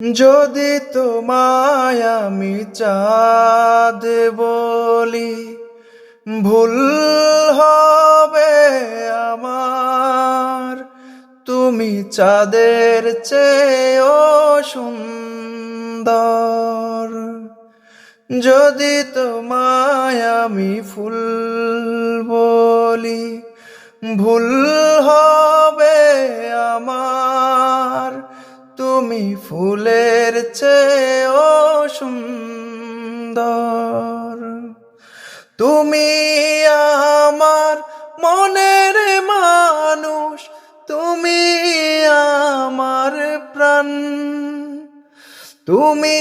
যদি তোমায় আমি চাঁদ বলি, ভুল হবে আমার। তুমি চাঁদের চেয়েও সুন্দর। যদি তোমায় আমি ফুল বলি, ভুল হবে আমার। তুমি ফুলের চেয়েও সুন্দর। তুমি আমার মনের মানুষ, তুমি আমার প্রাণ। তুমি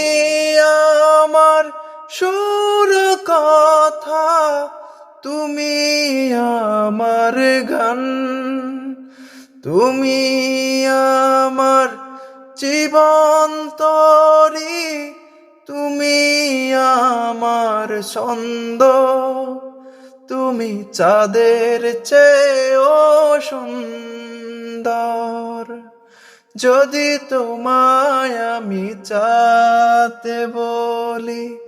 আমার সুর কথা, তুমি আমার গান। তুমি আমার জীবন তরি, তুমি আমার ছন্দ। তুমি চাঁদের চেয়েও সুন্দর। যদি তোমায় আমি চাঁদ বলি,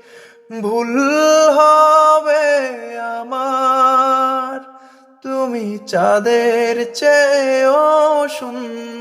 ভুল হবে আমার। তুমি চাঁদের চেয়েও সুন্দর।